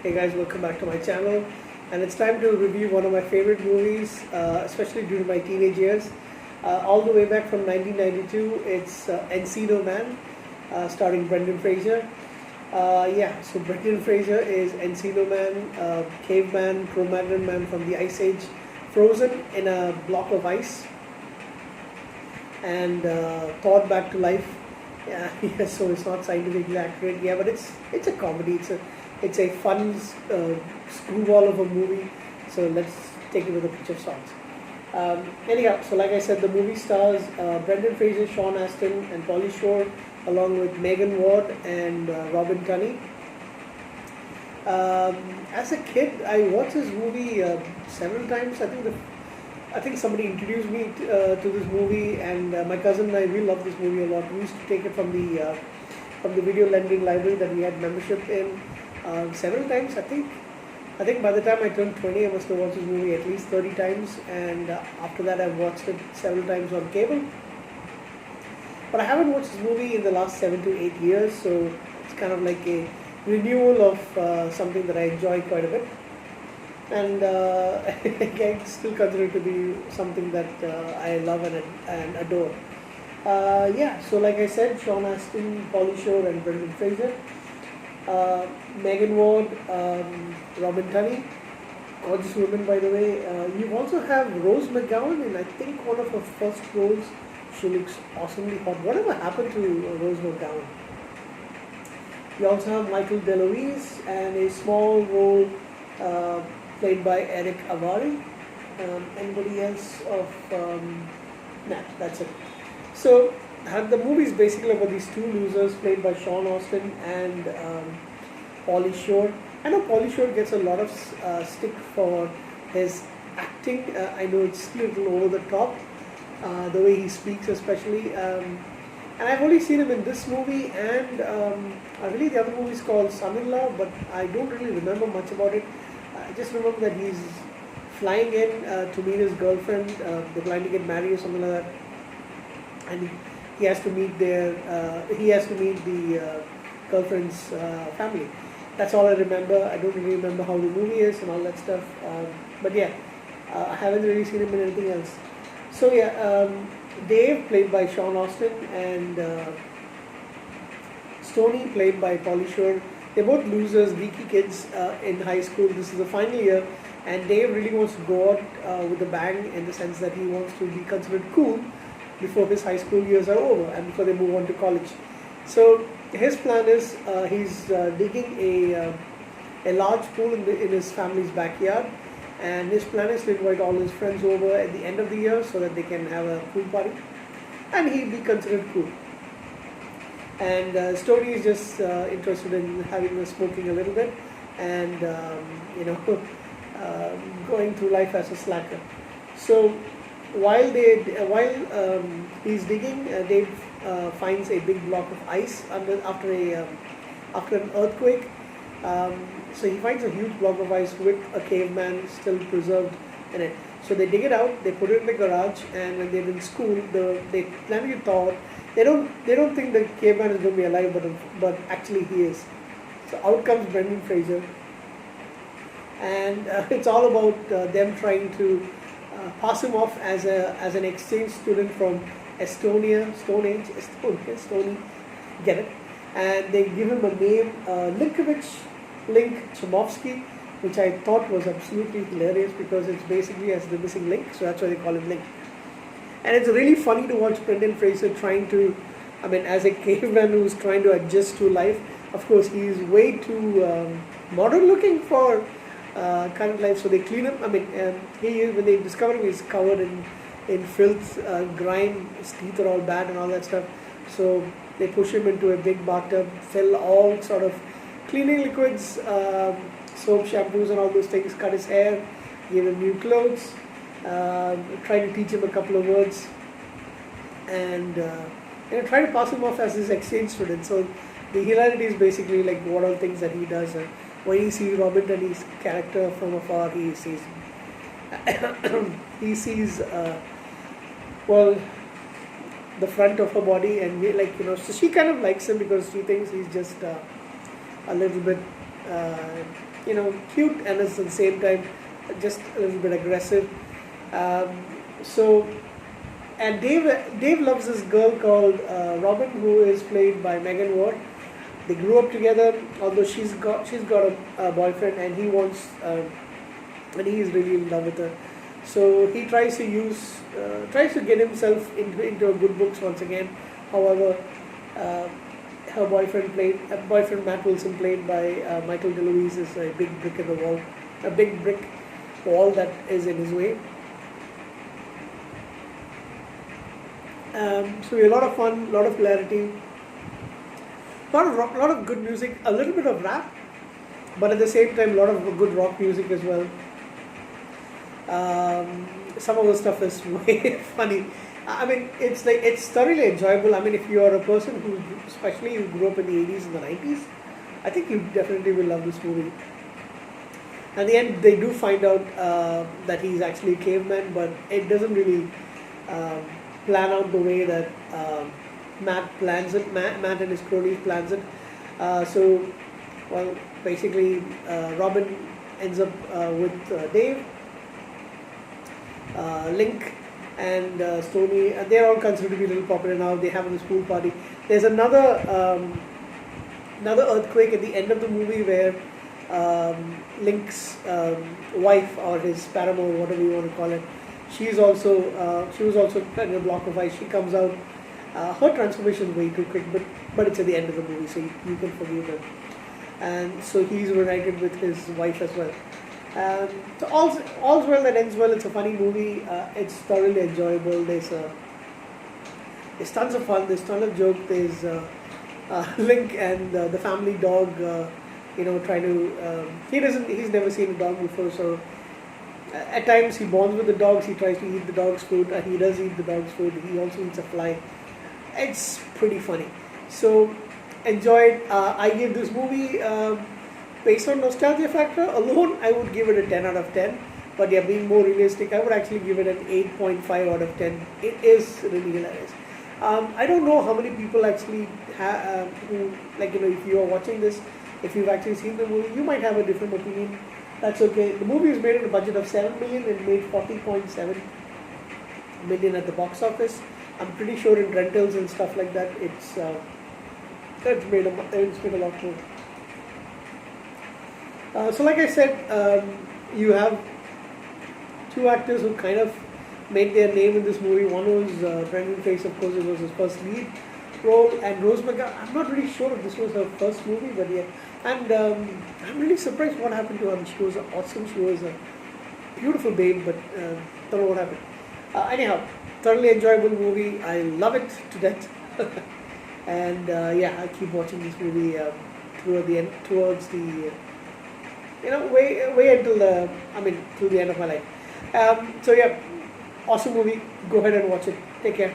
Hey guys, welcome back to my channel. And it's time to review one of my favorite movies, especially during my teenage years. All the way back from 1992, it's Encino Man, starring Brendan Fraser. So Brendan Fraser is Encino Man, caveman, Cro-Magnon man from the Ice Age, frozen in a block of ice and thawed back to life. Yeah, so it's not scientifically accurate. Yeah, but it's a comedy. It's a fun screwball of a movie. So let's take it with a pinch of salt. Anyhow, so like I said, the movie stars Brendan Fraser, Sean Astin, and Pauly Shore, along with Megan Ward and Robin Tunney. As a kid, I watched this movie several times. I think somebody introduced me to this movie, and my cousin and I, we love this movie a lot. We used to take it from the video lending library that we had membership in several times. I think by the time I turned 20, I must have watched this movie at least 30 times, and after that I've watched it several times on cable. But I haven't watched this movie in the last 7 to 8 years, so it's kind of like a renewal of something that I enjoy quite a bit. And I still consider it to be something that I love and adore. So like I said, Sean Astin, Pauly Shore, and Brendan Fraser. Megan Ward, Robin Tunney, gorgeous woman by the way. You also have Rose McGowan in I think one of her first roles. She looks awesomely hot. Whatever happened to Rose McGowan? You also have Michael DeLuise and a small role played by Eric Avari. Anybody else of nah, that's it. So the movie is basically about these two losers played by Sean Astin and Pauly Shore. I know Pauly Shore gets a lot of stick for his acting. I know it's a little over the top, the way he speaks especially. And I've only seen him in this movie and I believe the other movie is called Son-in-Law, but I don't really remember much about it. I just remember that he's flying in to meet his girlfriend. They're planning to get married or something like that, and he has to meet the girlfriend's family. That's all I remember. I don't really remember how the movie is and all that stuff. But yeah, I haven't really seen him in anything else. So yeah, Dave played by Sean Astin and Stoney played by Pauly Shore. They're both losers, geeky kids in high school. This is the final year, and Dave really wants to go out with a bang in the sense that he wants to be considered cool before his high school years are over and before they move on to college. So his plan is he's digging a large pool in his family's backyard, and his plan is to invite all his friends over at the end of the year so that they can have a pool party and he'll be considered cool. And Stoney is just interested in having a smoking a little bit and going through life as a slacker. So while he's digging, Dave finds a big block of ice after an earthquake. So he finds a huge block of ice with a caveman still preserved in it. So they dig it out, they put it in the garage, and when they're in school, they plan to thaw it. They don't think the caveman is going to be alive, but actually he is. So out comes Brendan Fraser, and it's all about them trying to pass him off as an exchange student from Estonia, get it? And they give him a name, Link Chomovsky, which I thought was absolutely hilarious because it's basically as the missing link, so that's why they call him Link. And it's really funny to watch Brendan Fraser as a caveman who's trying to adjust to life. Of course, he is way too modern looking for current life, so they clean him. When they discover him, he's covered in filth, grime, his teeth are all bad and all that stuff. So they push him into a big bathtub, fill all sort of cleaning liquids, soap, shampoos and all those things, cut his hair, give him new clothes, try to teach him a couple of words, and try to pass him off as his exchange student. So the hilarity is basically like what all things that he does. When he sees Robin Tunney's character from afar, he sees the front of her body, and so she kind of likes him because she thinks he's just a little bit cute and at the same time just a little bit aggressive. So, and Dave loves this girl called Robin, who is played by Megan Ward. They grew up together, although she's got a boyfriend, and and he is really in love with her. So he tries to get himself into good books once again. However, uh, her boyfriend Matt Wilson, played by Michael DeLuise, is a big brick in the wall, a big brick wall that is in his way. So a lot of fun, a lot of hilarity, lot of good music, a little bit of rap, but at the same time, a lot of good rock music as well. Some of the stuff is way funny. I mean, it's thoroughly enjoyable. I mean, if you are a person especially who grew up in the 80s and the 90s, I think you definitely will love this movie. At the end, they do find out that he's actually a caveman, but it doesn't really um, plan out the way that Matt plans it. Matt and his cronies plans it. So, well, basically, Robin ends up with Dave, Link, and Stoney. They're all considered to be a little popular now. They have a school party. There's another earthquake at the end of the movie where Link's wife, or his paramour, whatever you want to call it, she was also in a block of ice. She comes out. Her transformation is way too quick, but it's at the end of the movie, so you can forgive her. And so he's reunited with his wife as well. So all's well that ends well. It's a funny movie. It's thoroughly enjoyable. There's tons of fun. There's tons of joke. There's Link and the family dog. Trying to. He's never seen a dog before, so at times he bonds with the dogs. He tries to eat the dog's food. He does eat the dog's food. He also eats a fly. It's pretty funny. So enjoyed. I give this movie. Based on nostalgia factor alone, I would give it a 10 out of 10. But yeah, being more realistic, I would actually give it an 8.5 out of 10. It is really hilarious. I don't know how many people actually who, if you are watching this, if you've actually seen the movie, you might have a different opinion. That's okay. The movie is made at a budget of 7 million and made 40.7 million at the box office. I'm pretty sure in rentals and stuff like that, it's made a lot more. So like I said, you have two actors who kind of made their name in this movie. One was Brendan Fraser, of course. It was his first lead role, and Rose McGowan. I'm not really sure if this was her first movie, but yeah. And I'm really surprised what happened to her. She was awesome. She was a beautiful babe, but don't know what happened. Anyhow, thoroughly enjoyable movie. I love it to death. And yeah, I'll keep watching this movie towards the way until through the end of my life. So yeah, awesome movie. Go ahead and watch it. Take care.